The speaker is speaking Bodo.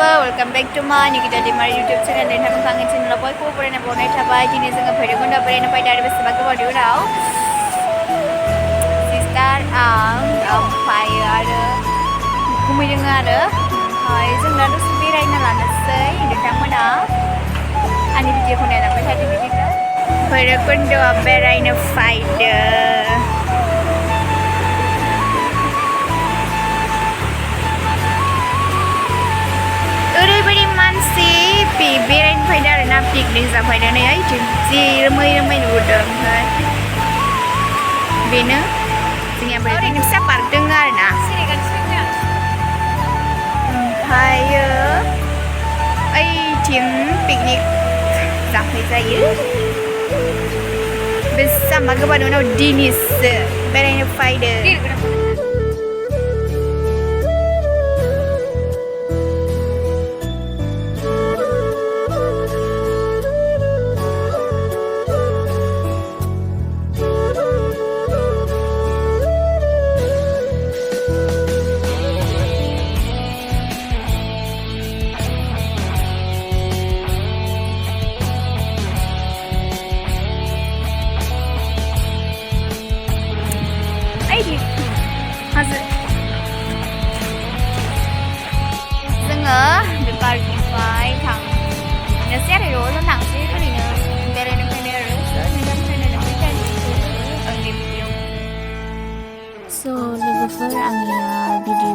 welcome back to my Nikita Dimar YouTube channel dan kami kangen channel boy ko pernah bonai thabai dini जोङो भैरबकुन्द बेरायनो फैदों आरो बेसेबा गोबावनि उनाव सिस्टार आं ओमफ्राय आरो गुमैदों आरो ओमफ्राय जों दा दसे बेरायना लानोसै नोंथांमोना आंनि भिडिअखौ नायलांबाय थादो बिदिनो भैरबकुन्दआव बेरायनो फैदों ओरैबायदि मानसि बेरायनो फैदों आरो ना पिकनिक जाफैदों नै ओइथिं जि रोमै रोमै नुदों ओमफ्राय बेनो जोंनिया ओरैनो फिसा पार्क दङ आरो ना ओमफ्रायो ओइथिं पिकनिक जाफैजायो बेसेबांबा गोबावनि उनाव दिनैसो बेरायनो फैदों हाजो जोङो बे पार्कनिफ्राय थांनोसै आरो जों थांसै ओरैनो बेरायनो फैनाय आरो आंनि भिडिअ लोगोफोर आंनिया भिडिअ